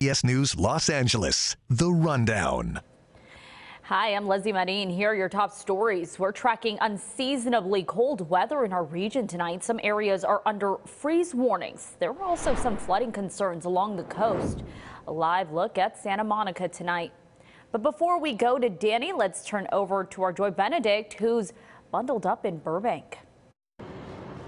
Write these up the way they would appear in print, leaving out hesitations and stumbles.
CBS News Los Angeles, The Rundown. Hi, I'm Leslie Marin. Here are your top stories. We're tracking unseasonably cold weather in our region tonight. Some areas are under freeze warnings. There are also some flooding concerns along the coast. A live look at Santa Monica tonight. But before we go to Danny, let's turn over to our Joy Benedict, who's bundled up in Burbank.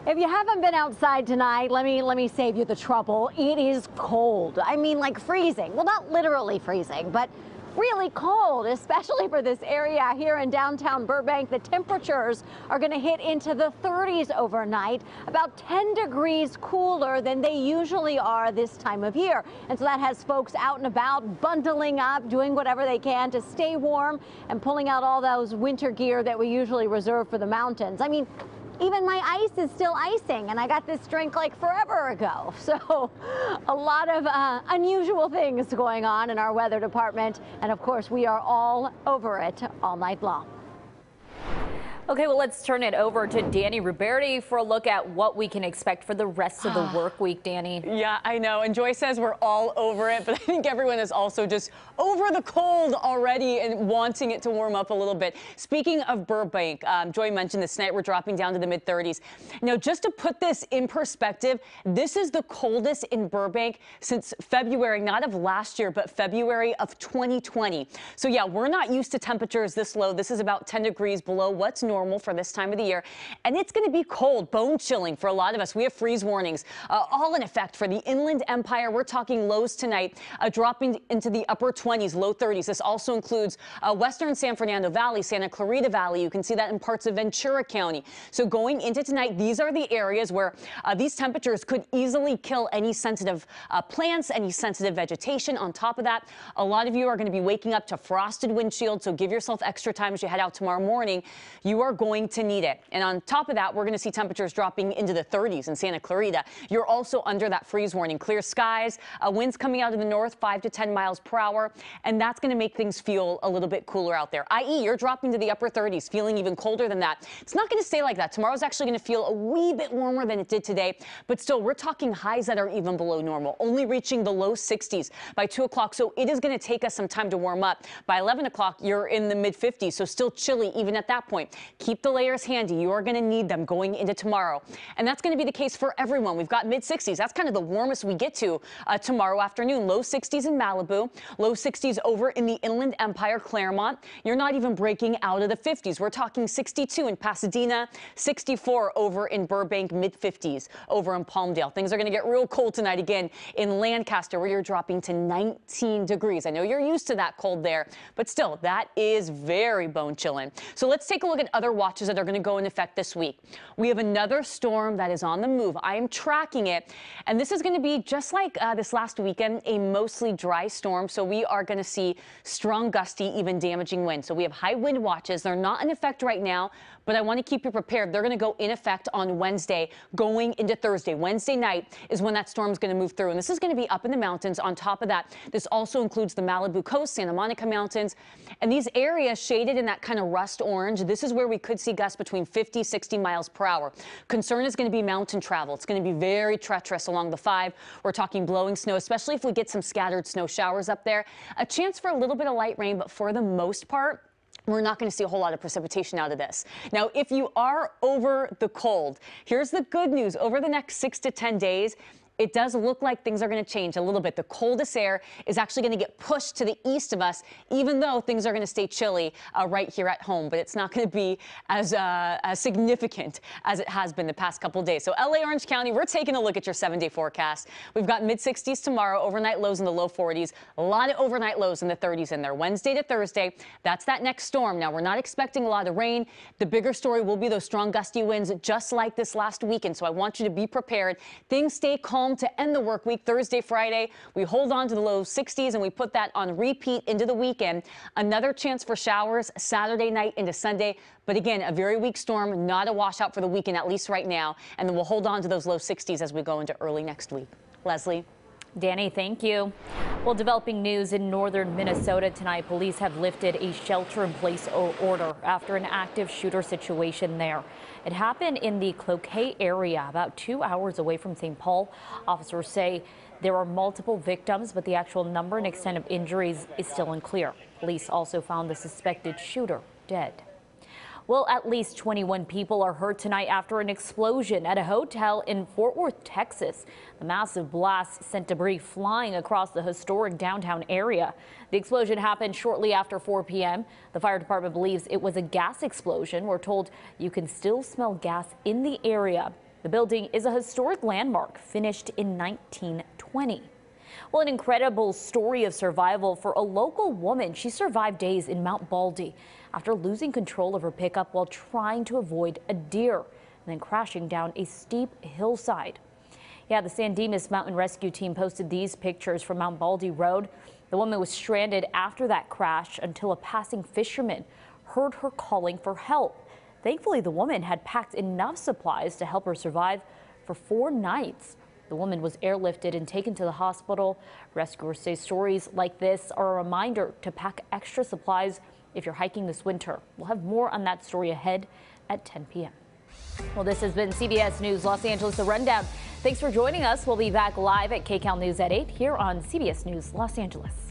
If you haven't been outside tonight, let me save you the trouble. It is cold. I mean, like freezing. Well, not literally freezing, but really cold, especially for this area here in downtown Burbank. The temperatures are going to hit into the 30s overnight, about 10 degrees cooler than they usually are this time of year. And so that has folks out and about, bundling up, doing whatever they can to stay warm and pulling out all those winter gear that we usually reserve for the mountains. I mean, even my ice is still icing, and I got this drink like forever ago. So a lot of unusual things going on in our weather department. And of course, we are all over it all night long. Okay, well, let's turn it over to Danny Ruberti for a look at what we can expect for the rest of the work week, Danny. Yeah, I know. And Joy says we're all over it, but I think everyone is also just over the cold already and wanting it to warm up a little bit. Speaking of Burbank, Joy mentioned this night we're dropping down to the mid-30s. Now, just to put this in perspective, this is the coldest in Burbank since February, not of last year, but February of 2020. So yeah, we're not used to temperatures this low. This is about 10 degrees below what's normal for this time of the year, and it's going to be cold, bone chilling for a lot of us. We have freeze warnings all in effect for the Inland Empire. We're talking lows tonight dropping into the upper 20s, low 30s. This also includes western San Fernando Valley, Santa Clarita Valley. You can see that in parts of Ventura County. So going into tonight, these are the areas where these temperatures could easily kill any sensitive plants, any sensitive vegetation. On top of that, a lot of you are going to be waking up to frosted windshield, so give yourself extra time as you head out tomorrow morning. You are going to need it. And on top of that, we're going to see temperatures dropping into the 30s in Santa Clarita. You're also under that freeze warning. Clear skies, winds coming out of the north, 5 to 10 miles per hour, and that's going to make things feel a little bit cooler out there, i.e. you're dropping to the upper 30s, feeling even colder than that. It's not going to stay like that. Tomorrow's actually going to feel a wee bit warmer than it did today, but still, we're talking highs that are even below normal, only reaching the low 60s by 2 o'clock, so it is going to take us some time to warm up. By 11 o'clock, you're in the mid-50s, so still chilly even at that point. Keep the layers handy. You are going to need them going into tomorrow. And that's going to be the case for everyone. We've got mid-60s. That's kind of the warmest we get to tomorrow afternoon. Low 60s in Malibu, low 60s over in the Inland Empire, Claremont. You're not even breaking out of the 50s. We're talking 62 in Pasadena, 64 over in Burbank, mid-50s over in Palmdale. Things are going to get real cold tonight again in Lancaster, where you're dropping to 19 degrees. I know you're used to that cold there, but still, that is very bone chilling. So let's take a look at other watches that are going to go in effect this week. We have another storm that is on the move. I am tracking it, and this is going to be just like this last weekend, a mostly dry storm. So we are going to see strong, gusty, even damaging winds. So we have high wind watches. They're not in effect right now, but I want to keep you prepared. They're going to go in effect on Wednesday, going into Thursday. Wednesday night is when that storm is going to move through, and this is going to be up in the mountains. On top of that, this also includes the Malibu coast, Santa Monica Mountains, and these areas shaded in that kind of rust orange. This is where we could see gusts between 50, 60 miles per hour. Concern is going to be mountain travel. It's going to be very treacherous along the 5. We're talking blowing snow, especially if we get some scattered snow showers up there. A chance for a little bit of light rain, but for the most part, we're not going to see a whole lot of precipitation out of this. Now, if you are over the cold, here's the good news. Over the next 6 to 10 days, it does look like things are going to change a little bit. The coldest air is actually going to get pushed to the east of us, even though things are going to stay chilly right here at home. But it's not going to be as significant as it has been the past couple of days. So LA, Orange County, we're taking a look at your 7-day forecast. We've got mid-60s tomorrow, overnight lows in the low 40s, a lot of overnight lows in the 30s in there. Wednesday to Thursday, that's that next storm. Now, we're not expecting a lot of rain. The bigger story will be those strong gusty winds, just like this last weekend. So I want you to be prepared. Things stay calm to end the work week. Thursday, Friday, we hold on to the low 60s and we put that on repeat into the weekend. Another chance for showers Saturday night into Sunday. But again, a very weak storm, not a washout for the weekend, at least right now. And then we'll hold on to those low 60s as we go into early next week. Leslie. Danny, thank you. Well, developing news in northern Minnesota tonight. Police have lifted a shelter-in-place order after an active shooter situation there. It happened in the Cloquet area, about 2 hours away from St. Paul. Officers say There are multiple victims, but the actual number and extent of injuries is still unclear. Police also found the suspected shooter dead. Well, at least 21 people are hurt tonight after an explosion at a hotel in Fort Worth, Texas. The massive blast sent debris flying across the historic downtown area. The explosion happened shortly after 4 p.m. The fire department believes it was a gas explosion. We're told you can still smell gas in the area. The building is a historic landmark finished in 1920. Well, an incredible story of survival for a local woman. She survived days in Mount Baldy after losing control of her pickup while trying to avoid a deer and then crashing down a steep hillside. Yeah, the San Dimas Mountain Rescue Team posted these pictures from Mount Baldy Road. The woman was stranded after that crash until a passing fisherman heard her calling for help. Thankfully, the woman had packed enough supplies to help her survive for 4 nights. The woman was airlifted and taken to the hospital. Rescuers say stories like this are a reminder to pack extra supplies if you're hiking this winter. We'll have more on that story ahead at 10 p.m. Well, this has been CBS News Los Angeles, The Rundown. Thanks for joining us. We'll be back live at KCAL News at 8 here on CBS News Los Angeles.